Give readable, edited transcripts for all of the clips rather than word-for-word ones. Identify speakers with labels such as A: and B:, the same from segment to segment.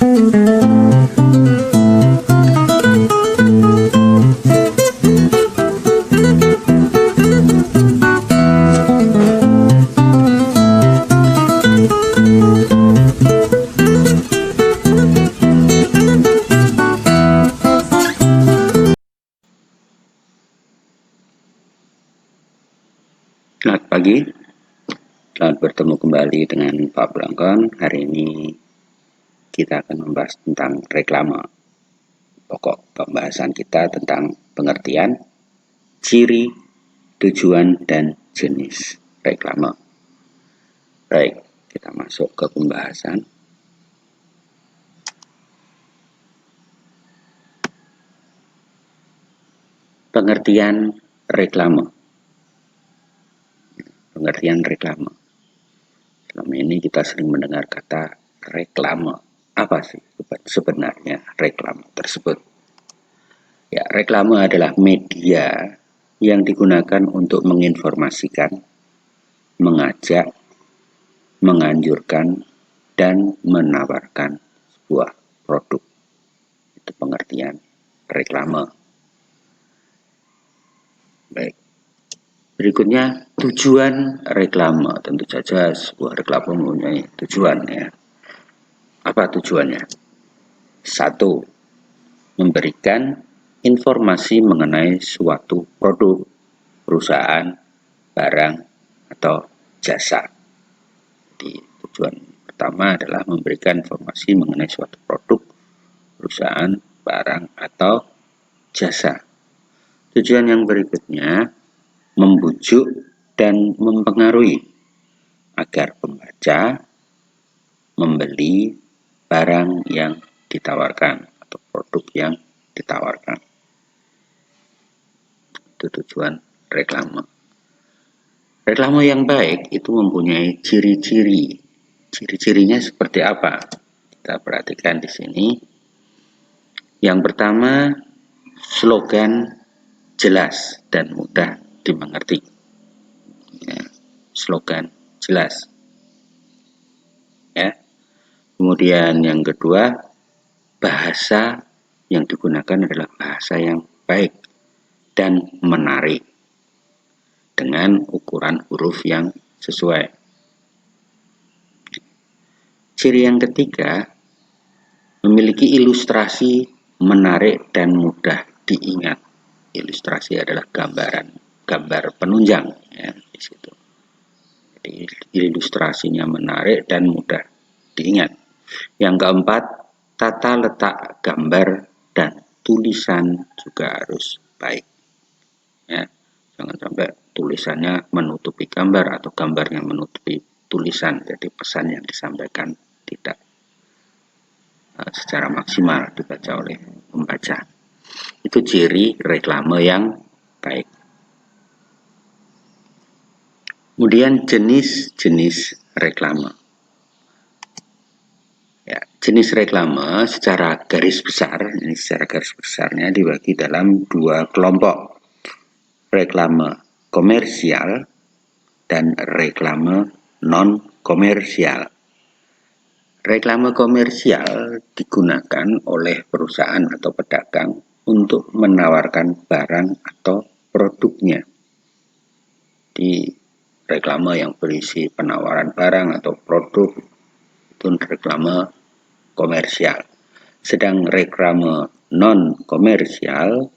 A: Selamat pagi, selamat bertemu kembali dengan Pak Blangkon. Hari ini kita akan membahas tentang reklame. Pokok pembahasan kita tentang pengertian, ciri, tujuan, dan jenis reklame. Baik, kita masuk ke pembahasan. Pengertian reklame. Pengertian reklame. Selama ini kita sering mendengar kata reklame. Apa sih sebenarnya reklame tersebut? Ya, reklame adalah media yang digunakan untuk menginformasikan, mengajak, menganjurkan, dan menawarkan sebuah produk. Itu pengertian reklame. Baik. Berikutnya, tujuan reklame. Tentu saja sebuah reklame mempunyai tujuan, ya. Apa tujuannya? 1. Memberikan informasi mengenai suatu produk, perusahaan, barang, atau jasa. Jadi, tujuan pertama adalah memberikan informasi mengenai suatu produk, perusahaan, barang, atau jasa. Tujuan yang berikutnya, membujuk dan mempengaruhi agar pembaca membeli barang yang ditawarkan atau produk yang ditawarkan. Itu tujuan reklame. Reklame yang baik itu mempunyai ciri-ciri. Ciri-cirinya seperti apa? Kita perhatikan di sini. Yang pertama, slogan jelas dan mudah dimengerti. Ya, slogan jelas. Ya. Kemudian yang kedua, bahasa yang digunakan adalah bahasa yang baik dan menarik dengan ukuran huruf yang sesuai. Ciri yang ketiga, memiliki ilustrasi menarik dan mudah diingat. Ilustrasi adalah gambar penunjang, ya, di situ. Jadi ilustrasinya menarik dan mudah diingat. Yang keempat, tata letak gambar dan tulisan juga harus baik. Ya, jangan sampai tulisannya menutupi gambar atau gambarnya menutupi tulisan. Jadi pesan yang disampaikan tidak secara maksimal dibaca oleh pembaca. Itu ciri reklame yang baik. Kemudian jenis-jenis reklame. Ya, jenis reklame secara garis besarnya dibagi dalam dua kelompok. Reklame komersial dan reklame non-komersial. Reklame komersial digunakan oleh perusahaan atau pedagang untuk menawarkan barang atau produknya. Di reklame yang berisi penawaran barang atau produk itu reklame komersial. Sedang reklame non-komersial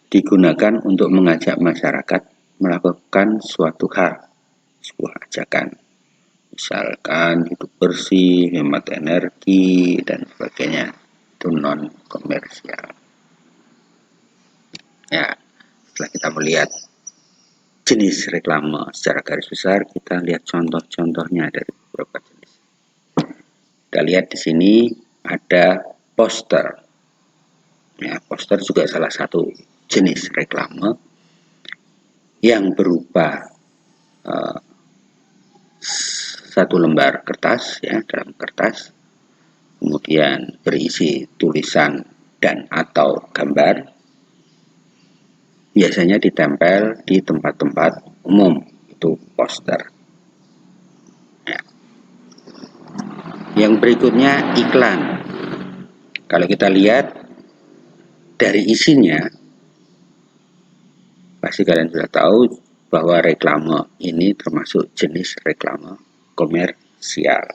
A: digunakan untuk mengajak masyarakat melakukan suatu hal, sebuah ajakan. Misalkan hidup bersih, hemat energi, dan sebagainya. Itu non-komersial. Ya, setelah kita melihat jenis reklame secara garis besar, kita lihat contoh-contohnya dari beberapa jenis. Kita lihat di sini ada poster. Ya, poster juga salah satu jenis reklame yang berupa satu lembar kertas, ya, dalam kertas, kemudian berisi tulisan dan atau gambar, biasanya ditempel di tempat-tempat umum, itu poster. Ya. Yang berikutnya iklan. Kalau kita lihat dari isinya, pasti kalian sudah tahu bahwa reklame ini termasuk jenis reklame komersial.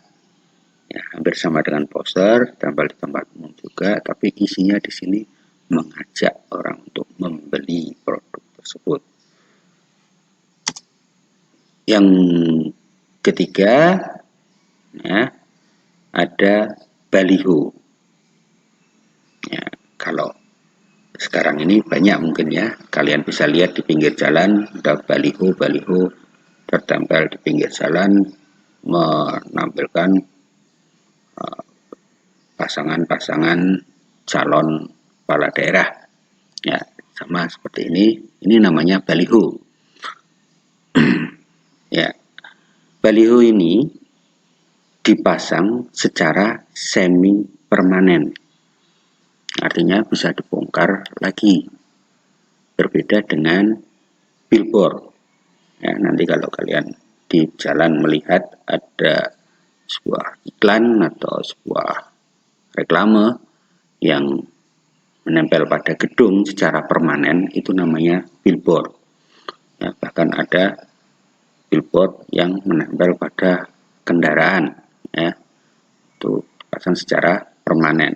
A: Ya, hampir sama dengan poster, tempel di tempat umum juga, tapi isinya di sini mengajak orang untuk membeli produk tersebut. Yang ketiga, ya, ada baliho. Ya, kalau sekarang ini banyak mungkin ya, kalian bisa lihat di pinggir jalan ada baliho tertempel di pinggir jalan menampilkan pasangan-pasangan calon kepala daerah. Ya, sama seperti ini namanya baliho. Ya, baliho ini dipasang secara semi permanen. Artinya bisa dibongkar lagi. Berbeda dengan billboard. Ya, nanti kalau kalian di jalan melihat ada sebuah iklan atau sebuah reklame yang menempel pada gedung secara permanen, itu namanya billboard. Ya, bahkan ada billboard yang menempel pada kendaraan, ya, itu dipasang secara permanen.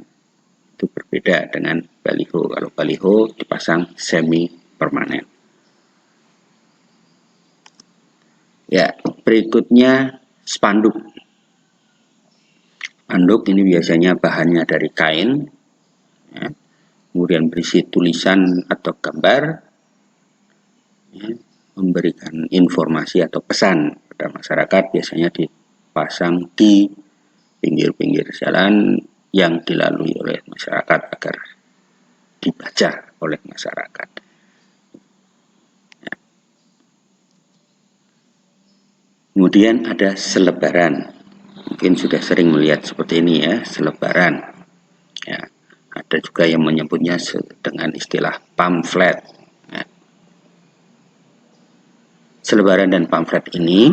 A: Itu berbeda dengan baliho. Kalau baliho dipasang semi permanen. Ya, berikutnya spanduk. Spanduk ini biasanya bahannya dari kain, ya, kemudian berisi tulisan atau gambar, ya, memberikan informasi atau pesan pada masyarakat, biasanya dipasang di pinggir-pinggir jalan yang dilalui oleh masyarakat agar dibaca oleh masyarakat. Ya. Kemudian ada selebaran. Mungkin sudah sering melihat seperti ini ya, selebaran. Ya, ada juga yang menyebutnya dengan istilah pamflet. Ya. Selebaran dan pamflet ini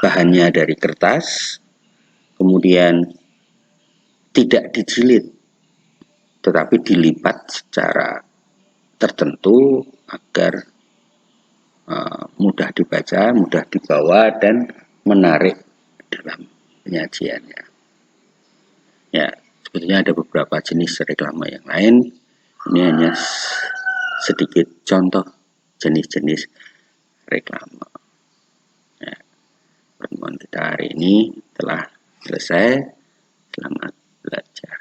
A: bahannya dari kertas, kemudian tidak dijilid, tetapi dilipat secara tertentu agar mudah dibaca, mudah dibawa, dan menarik dalam penyajiannya. Ya, sebetulnya ada beberapa jenis reklame yang lain. Ini hanya sedikit contoh jenis-jenis reklame. Ya, pertemuan kita hari ini telah selesai. Selamat belajar.